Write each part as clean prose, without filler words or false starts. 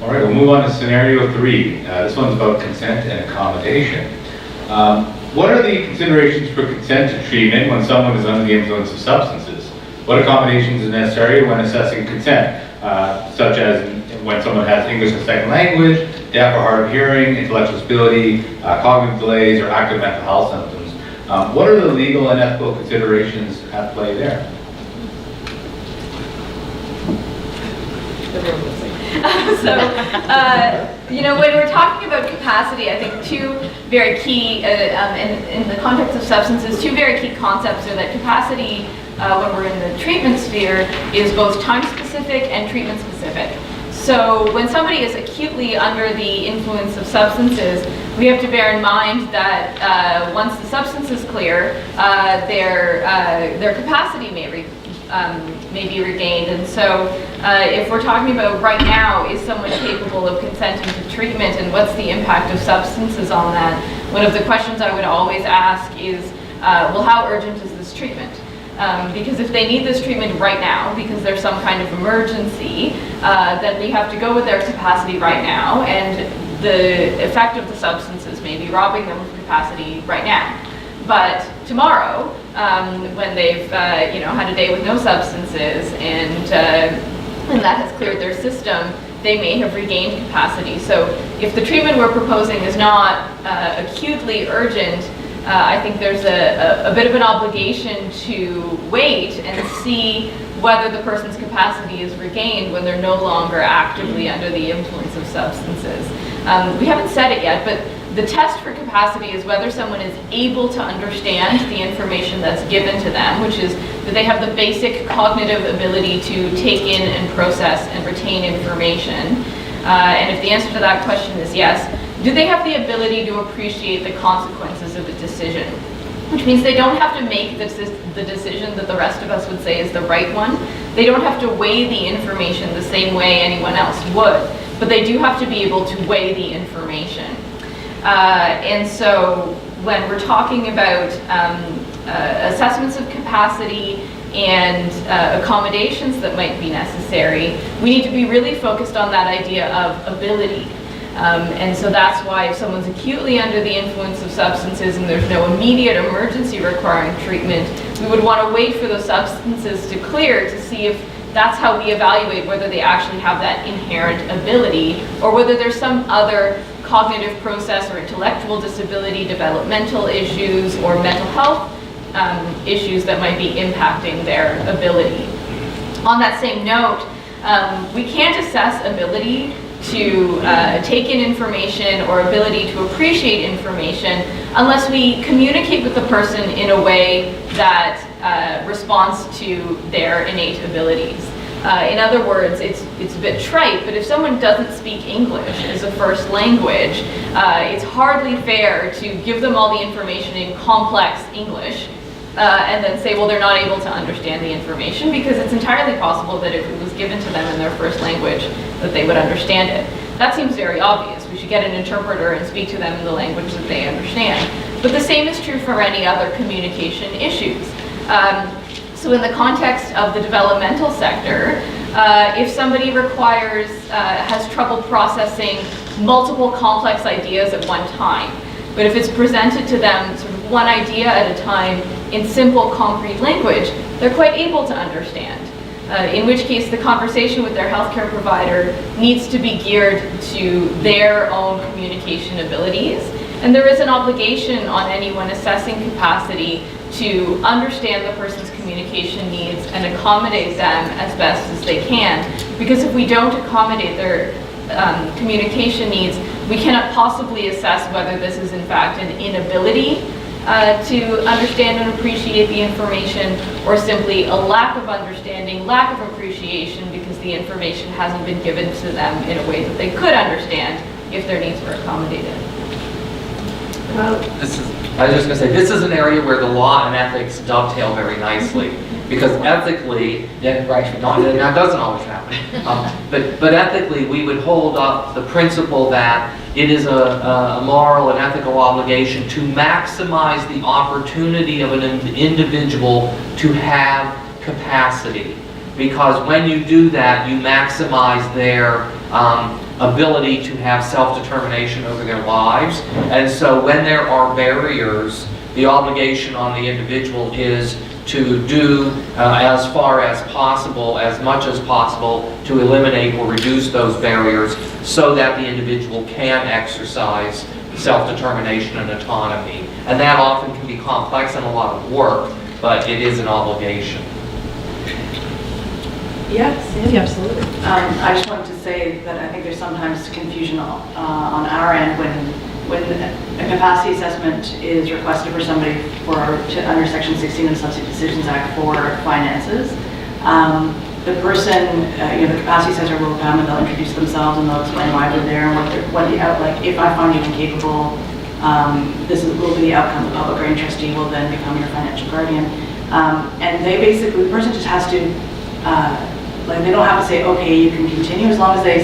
All right, we'll move on to scenario 3. This one's about consent and accommodation. What are the considerations for consent to treatment when someone is under the influence of substances? What accommodations are necessary when assessing consent, such as when someone has English as a second language, deaf or hard of hearing, intellectual disability, cognitive delays, or active mental health symptoms? What are the legal and ethical considerations at play there? When we're talking about capacity, I think two very key, in the context of substances, two very key concepts are that capacity, when we're in the treatment sphere, is both time-specific and treatment-specific. So when somebody is acutely under the influence of substances, we have to bear in mind that once the substance is clear, their capacity may be regained. And so if we're talking about right now, is someone capable of consenting to treatment and what's the impact of substances on that? One of the questions I would always ask is, well, how urgent is this treatment? Because if they need this treatment right now, because there's some kind of emergency, then we have to go with their capacity right now, and the effect of the substances may be robbing them of capacity right now. But tomorrow, when they've had a day with no substances and that has cleared their system, they may have regained capacity. So if the treatment we're proposing is not acutely urgent, I think there's a bit of an obligation to wait and see whether the person's capacity is regained when they're no longer actively under the influence of substances. We haven't said it yet, but the test for capacity is whether someone is able to understand the information that's given to them, which is that they have the basic cognitive ability to take in and process and retain information. And if the answer to that question is yes, do they have the ability to appreciate the consequences of a decision? Which means they don't have to make the decision that the rest of us would say is the right one. They don't have to weigh the information the same way anyone else would, but they do have to be able to weigh the information. And so when we're talking about assessments of capacity and accommodations that might be necessary, we need to be really focused on that idea of ability. And so that's why if someone's acutely under the influence of substances and there's no immediate emergency requiring treatment, we would want to wait for those substances to clear to see if that's how we evaluate whether they actually have that inherent ability or whether there's some other cognitive process or intellectual disability, developmental issues, or mental health issues that might be impacting their ability. On that same note, we can't assess ability to take in information or ability to appreciate information unless we communicate with the person in a way that responds to their innate abilities. In other words, it's a bit trite, but if someone doesn't speak English as a first language, it's hardly fair to give them all the information in complex English and then say, well, they're not able to understand the information, because it's entirely possible that if it was given to them in their first language, that they would understand it. That seems very obvious. We should get an interpreter and speak to them in the language that they understand. But the same is true for any other communication issues. So in the context of the developmental sector, if somebody has trouble processing multiple complex ideas at one time, but if it's presented to them sort of one idea at a time in simple, concrete language, they're quite able to understand. In which case, the conversation with their healthcare provider needs to be geared to their own communication abilities. And there is an obligation on anyone assessing capacity to understand the person's communication needs and accommodate them as best as they can. Because if we don't accommodate their communication needs, we cannot possibly assess whether this is in fact an inability to understand and appreciate the information, or simply a lack of understanding, lack of appreciation, because the information hasn't been given to them in a way that they could understand if their needs were accommodated. I was just going to say, this is an area where the law and ethics dovetail very nicely. Because ethically, that doesn't always happen. But ethically, we would hold up the principle that it is a moral and ethical obligation to maximize the opportunity of an individual to have capacity. because when you do that, you maximize their ability to have self-determination over their lives. And so when there are barriers, the obligation on the individual is to do as far as possible, as much as possible, to eliminate or reduce those barriers so that the individual can exercise self-determination and autonomy. And that often can be complex and a lot of work, but it is an obligation. Yes, Yeah, absolutely. I just wanted to say that I think there's sometimes confusion on our end when a capacity assessment is requested for somebody under Section 16 of the Subsidy Decisions Act for finances. The person, the capacity assessor will come and they'll introduce themselves and they'll explain why they're there and what the like if I find you incapable, will be the outcome. The public guardian trustee will then become your financial guardian. And they basically, the person just has to, they don't have to say, okay, you can continue, as long as they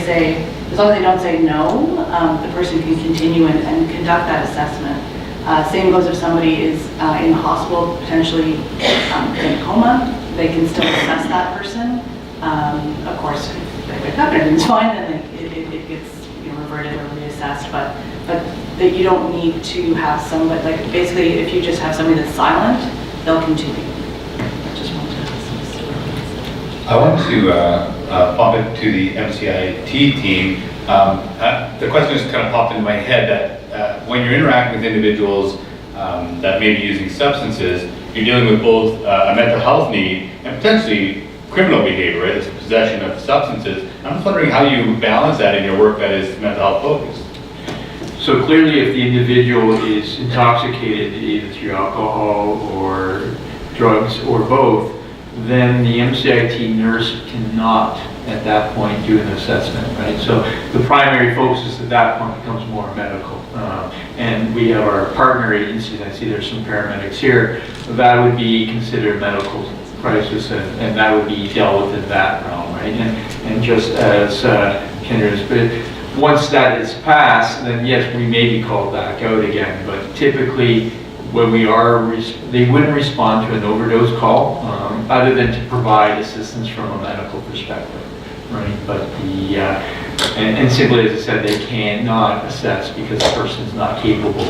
don't say no, the person can continue and conduct that assessment. Same goes if somebody is in the hospital, potentially in a coma, they can still assess that person. Of course, if they wake up and everything's fine, then it gets reverted or reassessed, but that you don't need to have somebody, like basically if you just have somebody that's silent, they'll continue. Just want to I want to bump it to the MCIT team. The question just kind of popped into my head that when you're interacting with individuals that may be using substances, you're dealing with both a mental health need and potentially criminal behavior, right? It's possession of substances. I'm just wondering how you balance that in your work that is mental health focused. So clearly, if the individual is intoxicated either through alcohol or drugs or both, then the MCIT nurse cannot at that point do an assessment, right? So the primary focus at that point becomes more medical. And we have our partner agencies, I see there's some paramedics here, that would be considered medical crisis and that would be dealt with in that realm, right? And just as Kendra's, but once that is passed, then yes, we may be called back out again, but typically when we are, they wouldn't respond to an overdose call other than to provide assistance from a medical perspective, right? But and simply as I said, they cannot assess because the person's not capable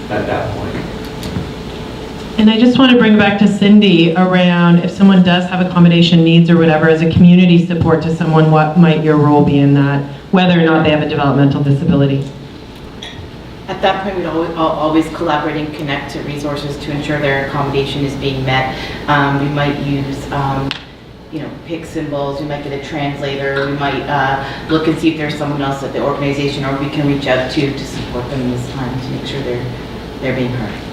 at that point. And I just want to bring back to Cindy around if someone does have accommodation needs or whatever, as a community support to someone, what might your role be in that, whether or not they have a developmental disability? At that point, we'd always collaborate and connect to resources to ensure their accommodation is being met. We might use, PIC symbols, we might get a translator, we might look and see if there's someone else at the organization or we can reach out to support them in this time to make sure they're being heard.